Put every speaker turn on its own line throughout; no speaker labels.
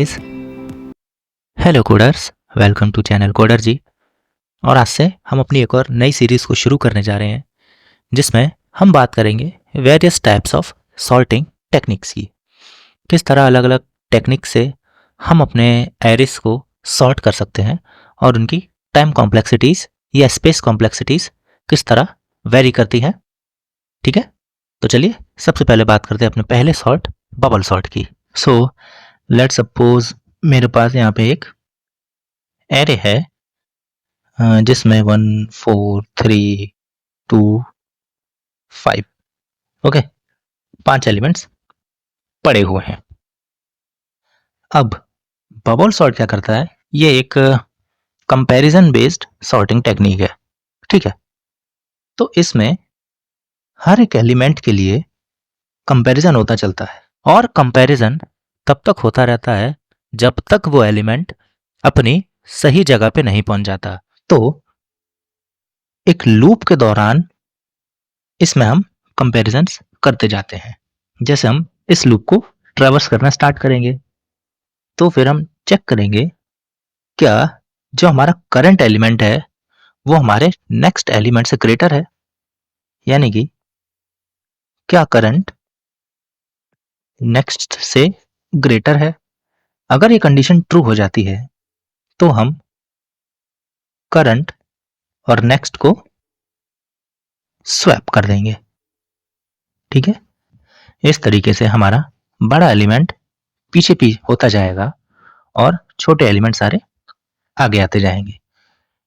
इस hello coders, welcome to channel coder ji. और आज से हम अपनी एक और नई सीरीज़ को शुरू करने जा रहे हैं जिसमें हम बात करेंगे various types of sorting techniques की। किस तरह अलग अलग टेक्निक से हम अपने एरिस को सॉर्ट कर सकते हैं और उनकी टाइम कॉम्प्लेक्सिटीज़ या स्पेस कॉम्प्लेक्सिटीज़ किस तरह वेरी करती हैं। ठीक है, तो चलिए सबसे पहले बात करते हैं अपने पहले सॉर्ट, बबल सॉर्ट की। सो लेट्स सपोज मेरे पास यहाँ पे एक एरे है जिसमें 1 4 3 2 5 ओके 5 एलिमेंट्स पड़े हुए हैं। अब बबल सॉर्ट क्या करता है, ये एक कंपैरिजन बेस्ड सॉर्टिंग टेक्निक है। ठीक है, तो इसमें हर एक एलिमेंट के लिए कंपैरिजन होता चलता है और कंपैरिजन तब तक होता रहता है जब तक वो एलिमेंट अपनी सही जगह पे नहीं पहुंच जाता। तो एक लूप के दौरान इसमें हम कंपैरिजंस करते जाते हैं। जैसे हम इस लूप को ट्रैवर्स करना स्टार्ट करेंगे तो फिर हम चेक करेंगे क्या जो हमारा करंट एलिमेंट है वो हमारे नेक्स्ट एलिमेंट से ग्रेटर है, यानी कि क्या करंट नेक्स्ट से ग्रेटर है। अगर ये कंडीशन ट्रू हो जाती है तो हम करंट और नेक्स्ट को स्वैप कर देंगे। ठीक है, इस तरीके से हमारा बड़ा एलिमेंट पीछे पीछे होता जाएगा और छोटे एलिमेंट सारे आगे आते जाएंगे।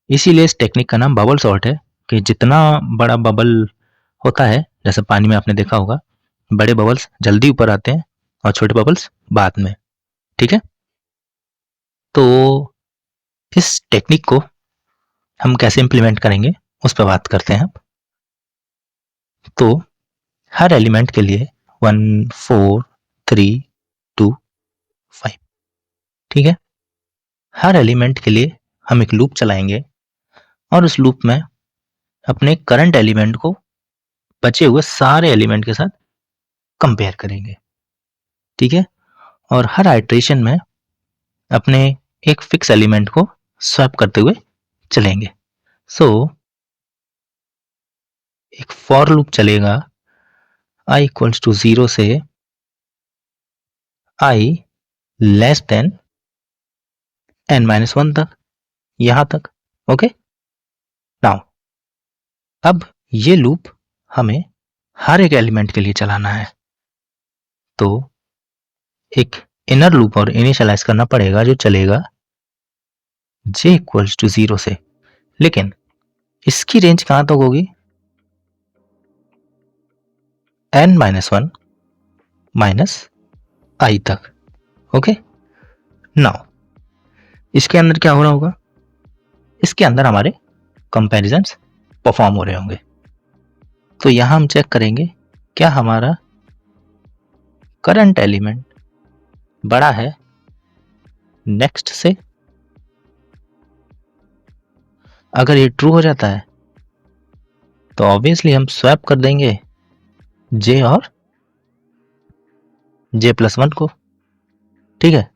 इसीलिए इस टेक्निक का नाम बबल सॉर्ट है कि जितना बड़ा बबल होता है, जैसे पानी में आपने देखा होगा, बड़े बबल्स जल्दी ऊपर आते हैं और छोटे बबल्स बाद में। ठीक है, तो इस टेक्निक को हम कैसे इंप्लीमेंट करेंगे उस पर बात करते हैं। तो हर एलिमेंट के लिए 1 4 3 2 5, ठीक है, हर एलिमेंट के लिए हम एक लूप चलाएंगे और उस लूप में अपने करंट एलिमेंट को बचे हुए सारे एलिमेंट के साथ कंपेयर करेंगे। ठीक है, और हर आइट्रेशन में अपने एक फिक्स एलिमेंट को स्वैप करते हुए चलेंगे। सो एक फॉर लूप चलेगा i इक्वल्स टू 0 से i लेस देन n-1 तक, यहां तक। ओके, नाउ अब ये लूप हमें हर एक एलिमेंट के लिए चलाना है, तो एक इनर लूप और इनिशियलाइज करना पड़ेगा जो चलेगा j इक्वल्स टू 0 से। लेकिन इसकी रेंज कहां तक होगी, n-1 माइनस i तक। ओके, नाउ इसके अंदर क्या हो रहा होगा, इसके अंदर हमारे कंपैरिजंस परफॉर्म हो रहे होंगे। तो यहां हम चेक करेंगे क्या हमारा करंट एलिमेंट बड़ा है नेक्स्ट से। अगर ये ट्रू हो जाता है तो ऑब्वियसली हम स्वैप कर देंगे j और j+1 को। ठीक है,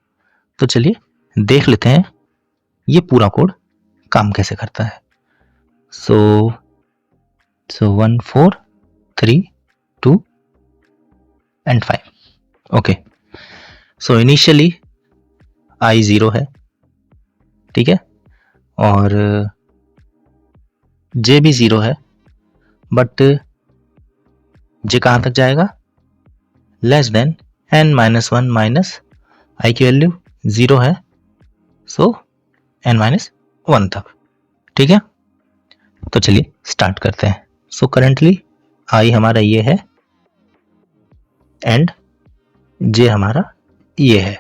तो चलिए देख लेते हैं ये पूरा कोड काम कैसे करता है। सो 1 4 3 2 and 5। Okay, so initially i 0 है, ठीक है, और j भी 0 है, बट j कहां तक जाएगा, less than n-1 minus i की वैल्यू 0 है, सो n-1 तक। ठीक है, तो चलिए स्टार्ट करते हैं। सो करंटली i हमारा ये है एंड j हमारा ये है।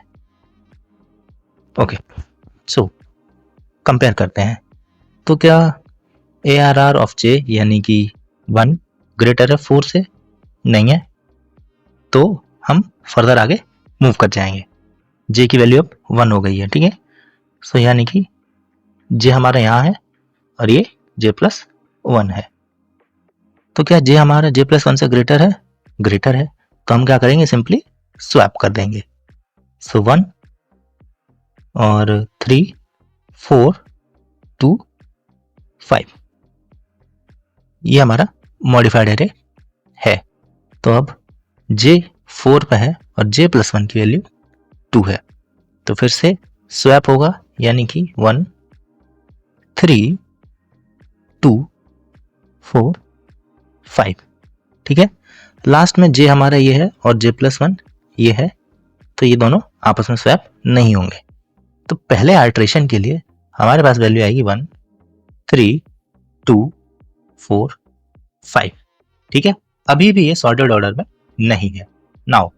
ओके, सो कंपेयर करते हैं। तो क्या ARR ऑफ j यानी कि 1 ग्रेटर है 4 से, नहीं है, तो हम फर्दर आगे मूव कर जाएंगे। j की वैल्यू अब 1 हो गई है। ठीक है, सो यानी कि j हमारा यहाँ है और ये j+1 है। तो क्या j हमारा j+1 से ग्रेटर है, ग्रेटर है, तो हम क्या करेंगे, सिंपली स्वैप कर देंगे। सो 1 और 3, 4, 2, 5, ये हमारा मॉडिफाइड एरे है। तो अब j 4 पे है और j + 1 की वैल्यू 2 है, तो फिर से स्वैप होगा, यानी कि 1, 3, 2, 4, 5। ठीक है, लास्ट में j हमारा ये है और j + 1 ये है, तो ये दोनों आपस में स्वैप नहीं होंगे। तो पहले आइटरेशन के लिए हमारे पास वैल्यू आएगी 1, 3, 2, 4, 5। ठीक है, अभी भी ये सॉर्टेड ऑर्डर में नहीं है। Now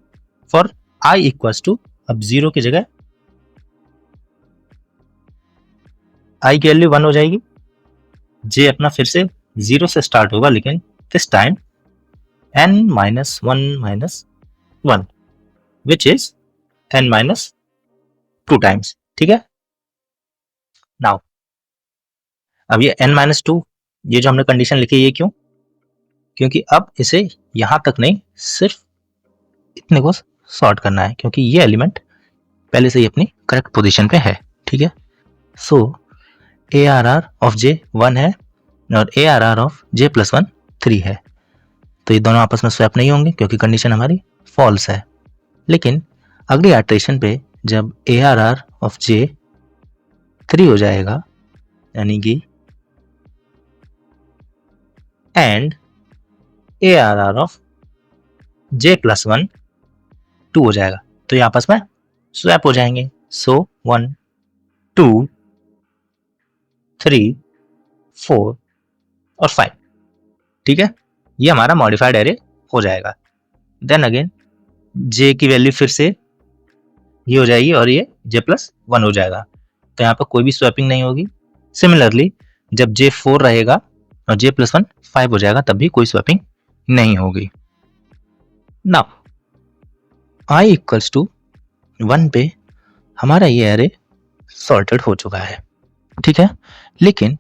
for i equals to, अब 0 की जगह i की वैल्यू 1 हो जाएगी, j अपना फिर से 0 से स्टार्ट होगा, लेकिन this time n - 1 - 1 which is n - 2 times. ठीक है, नाउ अब ये n - 2, ये जो हमने कंडीशन लिखी है, ये क्यों? क्योंकि अब इसे यहां तक नहीं, सिर्फ इतने को सॉर्ट करना है, क्योंकि ये एलिमेंट पहले से ही अपनी करेक्ट पोजीशन पे है। ठीक है, सो ARR ऑफ j 1 है और ARR ऑफ j + 1 3 है, तो ये दोनों आपस में स्वैप नहीं होंगे क्योंकि कंडीशन हमारी फॉल्स है। लेकिन अगली आइटरेशन पे जब ARR ऑफ j 3 हो जाएगा, यानी कि एंड ARR ऑफ j + 1 2 हो जाएगा, तो ये आपस में स्वैप हो जाएंगे। सो 1, 2, 3, 4 और 5। ठीक है, ये हमारा मॉडिफाइड एरे हो जाएगा। देन अगेन j की वैल्यू फिर से ये हो जाएगी और ये j + 1 हो जाएगा, तो यहाँ पर कोई भी स्वैपिंग नहीं होगी। सिमिलरली जब j 4 रहेगा और j + 1 5 हो जाएगा, तब भी कोई स्वैपिंग नहीं होगी। नाउ i इक्वल्स टू 1 पे हमारा ये एरे सॉर्टेड हो चुका है। ठीक है, लेकिन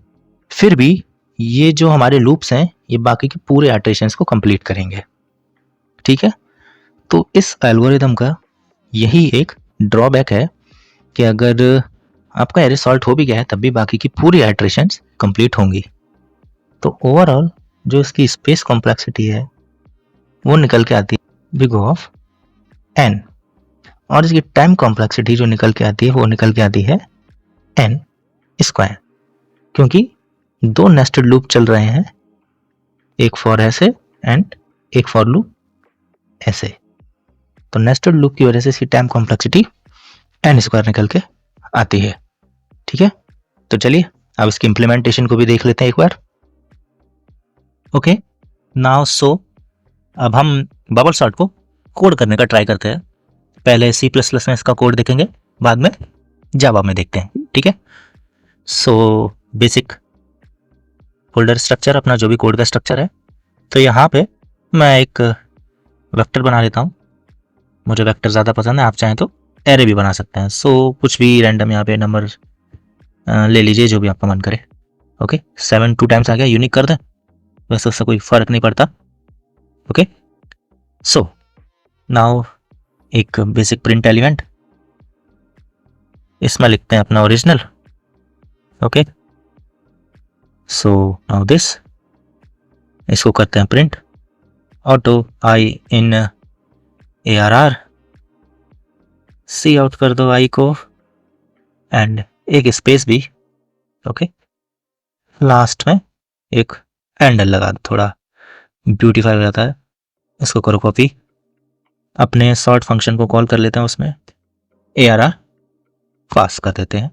फिर भी ये जो हमारे लूप्स हैं, ये बाकी के पूरे आइटरेशंस को कंप्लीट करेंगे। ठीक है, तो इस एल्गोरिदम का यही एक ड्रॉबैक है कि अगर आपका एरे सॉल्ट हो भी गया है, तब भी बाकी की पूरी आइटरेशंस कंप्लीट होंगी। तो ओवरऑल जो इसकी स्पेस कॉम्प्लेक्सिटी है वो निकल के आती है बिग ऑफ n, और इसकी टाइम कॉम्प्लेक्सिटी जो निकल के आती है वो निकल के आती है n², क्योंकि दो नेस्टेड लूप चल रहे हैं, एक फॉर ऐसे एंड एक फॉर लूप ऐसे, तो नेस्टेड लूप की वजह से इसकी टाइम कॉम्प्लेक्सिटी n² निकल के आती है। ठीक है, तो चलिए अब इसकी इंप्लीमेंटेशन को भी देख लेते हैं एक बार। ओके, नाउ सो अब हम बबल सॉर्ट को कोड करने का ट्राई करते हैं। पहले C++ में इसका कोड देखेंगे, बाद में जावा में देखते हैं। ठीक है, सो बेसिक फोल्डर स्ट्रक्चर, अपना जो भी कोड का स्ट्रक्चर है, तो यहाँ पे मैं एक वेक्टर बना लेता हूँ। मुझे वेक्टर ज़्यादा पसंद है, आप चाहें तो एरे भी बना सकते हैं। सो कुछ भी रैंडम यहाँ पे नंबर ले लीजिए, जो भी आपका मन करे। ओके, 7 2 टाइम्स आ गया, यूनिक कर दें, वैसे उससे कोई फर्क नहीं पड़ता। ओके, सो नाउ एक बेसिक प्रिंट एलिमेंट, इसमें लिखते हैं अपना original. Okay, so now this, इसको करते हैं print auto i in ARR, cout कर दो i को एंड एक स्पेस भी। ओके, लास्ट में एक हैंडल लगा दो, थोड़ा ब्यूटीफाई हो जाता है। इसको करो कॉपी, अपने सॉर्ट फंक्शन को कॉल कर लेते हैं, उसमें ARR पास कर देते हैं।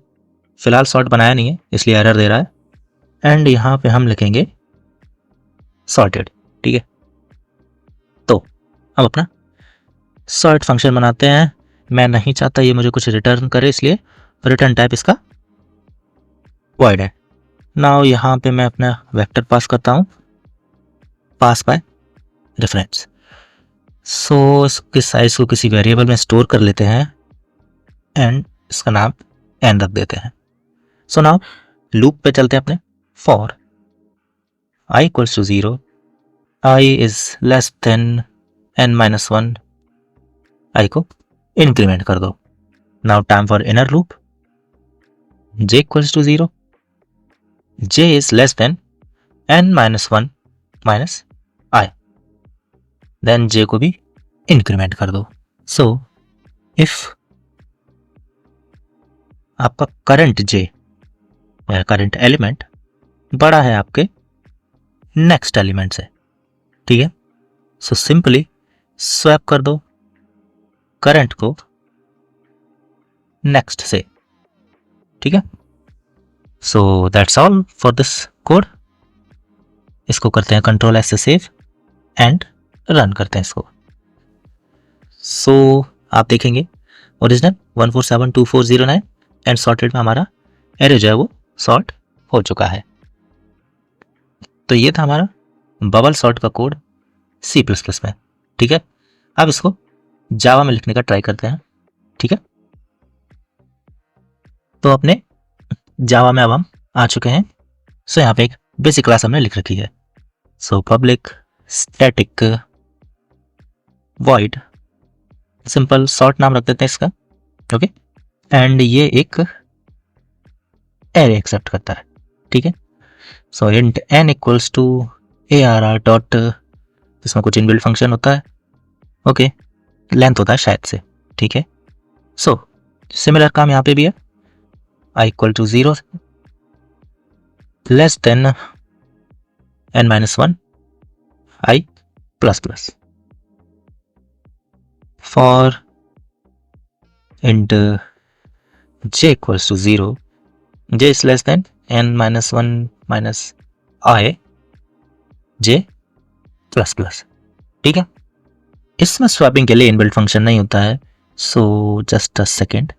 फिलहाल सॉर्ट बनाया नहीं है इसलिए एरर दे रहा है, एंड यहाँ पे हम लिखेंगे सॉर्टेड। ठीक है, तो अब अपना सॉर्ट फंक्शन बनाते हैं। मैं नहीं चाहता ये मुझे कुछ रिटर्न करे, इसलिए रिटर्न टाइप इसका वॉइड है। नाउ यहाँ पे मैं अपना वेक्टर पास करता हूँ, पास बाय रेफरेंस। सो इसके साइज को किसी वेरिएबल में स्टोर कर लेते हैं एंड इसका नाम n रख देते हैं। सो नाउ लूप पे चलते हैं अपने। For i equals to 0, i is less than n-1, i को इंक्रीमेंट कर दो। Now time for inner loop, j equals to 0, j is less than n minus 1 minus I, then j को भी increment कर दो. सो इफ आपका current j या current element बड़ा है आपके नेक्स्ट एलिमेंट से, ठीक है, सो सिंपली स्वैप कर दो करंट को नेक्स्ट से, ठीक है. So that's all for this code. इसको करते हैं कंट्रोल एस से सेव एंड रन करते हैं इसको. सो आप देखेंगे ओरिजिनल 1472409 एंड सॉर्टेड में हमारा एरे जो है वो सॉर्ट हो चुका है. तो ये था हमारा बबल सॉर्ट का कोड C++ में, ठीक है. अब इसको जावा में लिखने का ट्राई करते हैं, ठीक है. तो अपने जावा में अब हम आ चुके हैं. सो यहाँ पे एक बेसिक क्लास हमने लिख रखी है. So public static void, simple sort नाम रख देते हैं इसका, ओके. एंड ये एक एरे एक्सेप्ट करता है, ठीक है. So int n equals to arr dot, इसमें कुछ इनबिल्ट फंक्शन होता है, ओके, लेंथ होता है शायद से, ठीक है. सो सिमिलर काम यहाँ पे भी है. i equal to 0 less than n minus 1 i plus plus. For int j equals to 0, j is less than n minus 1 minus I j plus plus, ठीक है. इसमें स्वैपिंग के लिए इनबिल्ट फंक्शन नहीं होता है. सो जस्ट अ सेकेंड,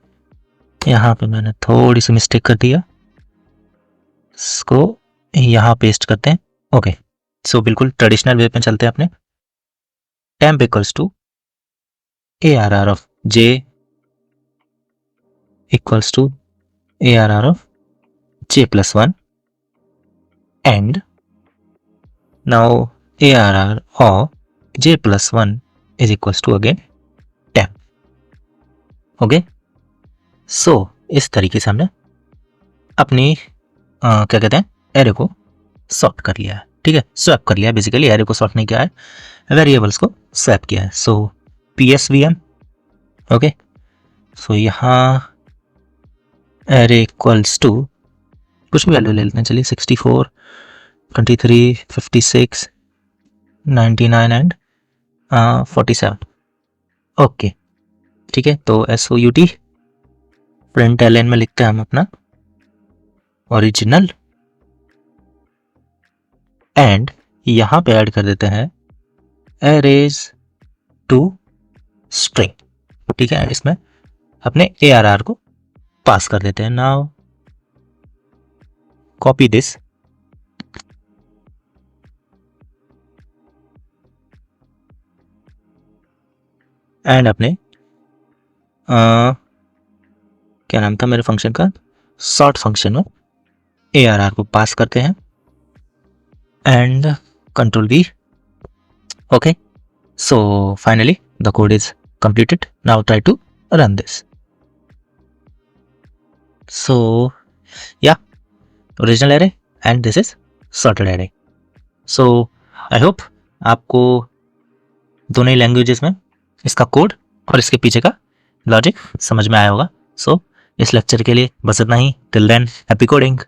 यहाँ पे मैंने थोड़ी सी मिस्टेक कर दिया, इसको यहाँ पेस्ट करते हैं, ओके. सो बिल्कुल ट्रेडिशनल वे पे चलते हैं अपने. temp equals to arr of j equals to arr of j plus 1 and now arr of j plus 1 is equals to again 10. Okay. सो इस तरीके से हमने अपनी क्या कहते हैं एरे को सॉर्ट कर लिया है, ठीक है. स्वैप कर लिया है, बेसिकली एरे को सॉर्ट नहीं किया है, वेरिएबल्स को स्वैप किया है. सो psvm, ओके. सो यहाँ एरे इक्वल्स टू कुछ भी वैल्यू ले लेते हैं, चलिए 64, 23, 56, 99 एंड 47, ओके, ठीक है. तो SOUT प्रिंट एलएन में लिखते हैं हम अपना ओरिजिनल एंड यहाँ पे ऐड कर देते हैं एरेज टू स्ट्रिंग, ठीक है. इसमें अपने ARR को पास कर देते हैं. नाउ copy this एंड अपने क्या नाम था मेरे फंक्शन का, सॉर्ट फंक्शन में ARR को पास करते हैं and control V, okay. So finally the code is completed. Now try to run this. So yeah, original array and this is sorted array. So I hope आपको दोनों ही languages में इसका code और इसके पीछे का लॉजिक समझ में आया होगा. सो इस लेक्चर के लिए बस इतना ही. Till then happy coding.